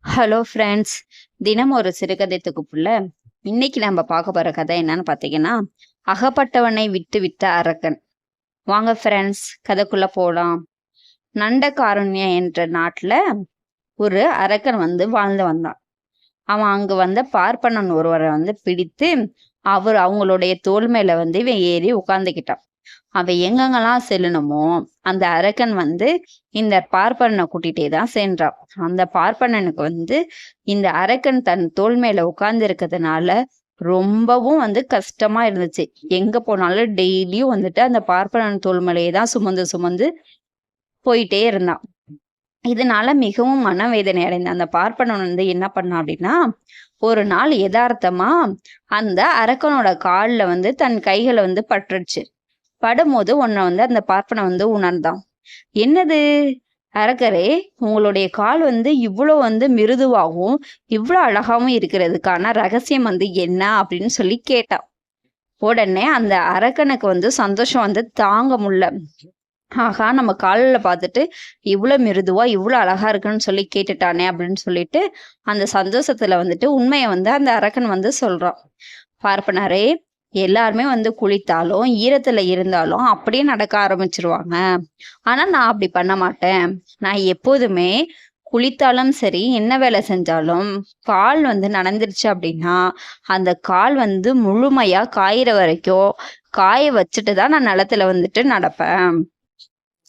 Hello friends. தினம் ஒரு சிறுகதை தொகுப்புல இன்னைக்கு நம்ம பார்க்க போற கதை என்னன்னு பார்த்தீங்கன்னா, அகப்பட்டவனை விட்டு விட்ட அரக்கன். வாங்க ஃப்ரெண்ட்ஸ், கதைக்குள்ள போலாம். நண்டகாரண்யா என்ற நாட்டுல ஒரு அரக்கன் வாழ்ந்து வந்தான். அவன் அங்கு வந்த பார்ப்பனன் ஒருவரை பிடித்து அவங்களுடைய தோள் மேல இவன் ஏறி உட்கார்ந்துக்கிட்டான். அவன் எங்கெங்கெல்லாம் செல்லணுமோ அந்த அரக்கன் இந்த பார்ப்பனனை கூட்டிகிட்டே தான் சென்றான். அந்த பார்ப்பனனுக்கு இந்த அரக்கன் தன் தோள் மேல உட்கார்ந்து இருக்கிறதுனால ரொம்பவும் கஷ்டமா இருந்துச்சு. எங்க போனாலும் டெய்லியும் அந்த பார்ப்பனன் தோள் மேலேயே தான் சுமந்து சுமந்து போயிட்டே இருந்தான். இதனால மிகவும் மனவேதனை அடைந்த அந்த பார்ப்பனன் என்ன பண்ணான் அப்படின்னா, ஒரு நாள் யதார்த்தமா அந்த அரக்கனோட கால்ல தன் கைகளை பட்டுருச்சு. படும்போது உன்னை அந்த பார்ப்பனை உணர்ந்தான். என்னது அரக்கரே, உங்களுடைய கால் இவ்வளவு மிருதுவாகவும் இவ்வளவு அழகாவும் இருக்கிறதுக்கான ரகசியம் என்ன அப்படின்னு சொல்லி கேட்டான். உடனே அந்த அரக்கனுக்கு சந்தோஷம் தாங்க முடியல. ஆகா, நம்ம காலில் பார்த்துட்டு இவ்வளவு மிருதுவா இவ்வளவு அழகா இருக்குன்னு சொல்லி கேட்டுட்டானே அப்படின்னு சொல்லிட்டு அந்த சந்தோஷத்துல உண்மையை அந்த அரக்கன் சொல்றான். பார்ப்பனரே, எல்லாருமே குளித்தாலும் ஈரத்துல இருந்தாலும் அப்படியே நடக்க ஆரம்பிச்சிருவாங்க. ஆனா நான் அப்படி பண்ண மாட்டேன். நான் எப்போதுமே குளித்தாலும் சரி, என்ன வேலை செஞ்சாலும் கால் நனைஞ்சிருச்சு அப்படின்னா அந்த கால் முழுமையா காயிற வரைக்கும் காய வச்சுட்டு தான் நான் நிலத்துல நடப்பேன்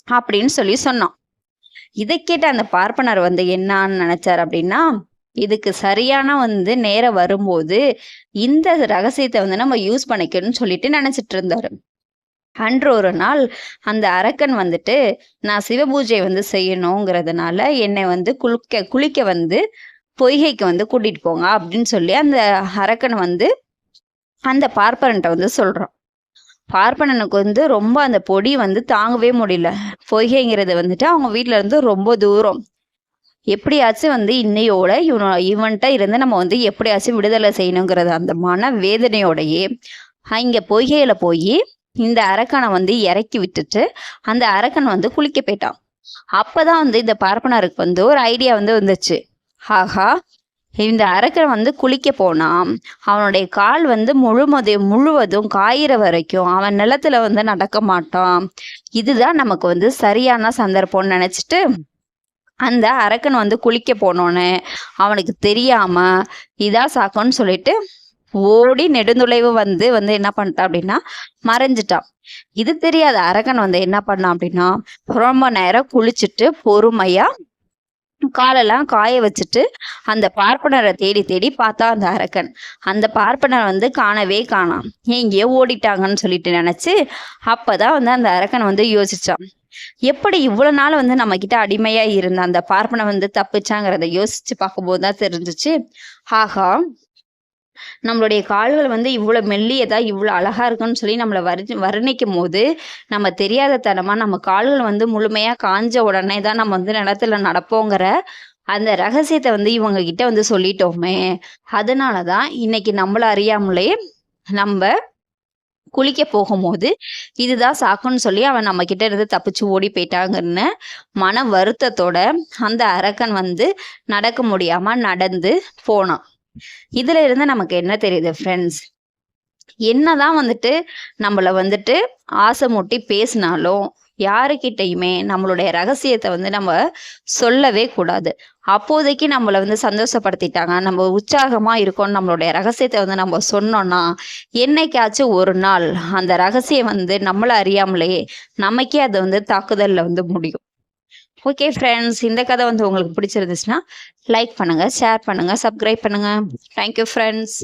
அப்படின்னு சொல்லி சொன்னான். இதை கேட்ட அந்த பார்ப்பனர் என்னான்னு நினைச்சார் அப்படின்னா, இதுக்கு சரியான நேரம் வரும்போது இந்த ரகசியத்தை நம்ம யூஸ் பண்ணிக்கணும்னு சொல்லிட்டு நினைச்சிட்டு இருந்தாரு. அன்று ஒரு நாள் அந்த அரக்கன் நான் சிவபூஜை செய்யணுங்கிறதுனால என்னை குளிக்க பொய்கைக்கு கூட்டிட்டு போங்க அப்படின்னு சொல்லி அந்த அரக்கன் அந்த பார்ப்பனன்ட்ட சொல்றான். பார்ப்பனனுக்கு ரொம்ப அந்த பொடி தாங்கவே முடியல. பொய்கைங்கிறது அவங்க வீட்டுல இருந்து ரொம்ப தூரம். எப்படியாச்சும் இன்னையோட இவன்கிட்ட இருந்து நம்ம எப்படியாச்சும் விடுதலை செய்யணுங்கிறது அந்த மன வேதனையோடையே இங்க பொய்கையில போய் இந்த அரக்கனை இறக்கி விட்டுட்டு அந்த அரக்கன் குளிக்க போயிட்டான். அப்பதான் இந்த பார்ப்பனருக்கு ஒரு ஐடியா வந்துச்சு. ஆகா, இந்த அரக்கன் குளிக்க போனா அவனுடைய கால் முழுவதும் காயிற வரைக்கும் அவன் நிலத்துல நடக்க மாட்டான். இதுதான் நமக்கு சரியான சந்தர்ப்பம்னு நினைச்சிட்டு அந்த அரக்கன் குளிக்க போனோன்னு அவனுக்கு தெரியாம இதா சாக்குன்னு சொல்லிட்டு ஓடி நெடுந்துளைவு என்ன பண்ணிட்டான் அப்படின்னா மறைஞ்சிட்டான். இது தெரியாத அரக்கன் என்ன பண்ணான் அப்படின்னா, ரொம்ப நேரம் குளிச்சுட்டு பொறுமையா காலெல்லாம் காய வச்சுட்டு அந்த பார்ப்பனரை தேடி தேடி பார்த்தா அந்த அரக்கன். அந்த பார்ப்பனர் காணவே காணாம். எங்கேயோ ஓடிட்டாங்கன்னு சொல்லிட்டு நினைச்சு அப்பதான் அந்த அரக்கன் யோசிச்சான். எப்படி இவ்வளவு நாள் நம்ம கிட்ட அடிமையா இருந்த அந்த பார்ப்பனை தப்பிச்சாங்கிறத யோசிச்சு பார்க்கும்போது தான் தெரிஞ்சிச்சு. ஆகா, நம்மளுடைய கால்கள் இவ்வளவு மெல்லியதா இவ்வளவு அழகா இருக்குன்னு சொல்லி நம்மளை வர்ணிக்கும் போது நம்ம தெரியாத தனமா நம்ம கால்கள் முழுமையா காஞ்ச உடனே தான் நம்ம நிலத்துல நடப்போங்கிற அந்த ரகசியத்தை இவங்க கிட்ட சொல்லிட்டோமே. அதனாலதான் இன்னைக்கு நம்மள அறியாமலே நம்ம குளிக்க போகும்போது இதுதான் சாக்குன்னு சொல்லி அவன் நம்ம கிட்ட இருந்து தப்பிச்சு ஓடி போயிட்டாங்கன்னு மன வருத்தத்தோட அந்த அரக்கன் நடக்க முடியாம நடந்து போனான். இதுல இருந்து நமக்கு என்ன தெரியுது ஃப்ரெண்ட்ஸ்? என்னதான் நம்மள ஆசை மூட்டி பேசினாலும் யாருக்கிட்டையுமே நம்மளுடைய ரகசியத்தை நம்ம சொல்லவே கூடாது. அப்போதைக்கு நம்மளை சந்தோஷப்படுத்திட்டாங்க, நம்ம உற்சாகமா இருக்கோம், நம்மளுடைய ரகசியத்தை நம்ம சொன்னோம்னா என்னைக்காச்சும் ஒரு நாள் அந்த ரகசியம் நம்மள அறியாமலேயே நமக்கே அது தாக்குதல்ல முடியும். ஓகே ஃப்ரெண்ட்ஸ், இந்த கதை உங்களுக்கு பிடிச்சிருந்துச்சுன்னா லைக் பண்ணுங்க, ஷேர் பண்ணுங்க, சப்ஸ்கிரைப் பண்ணுங்க. Thank you friends.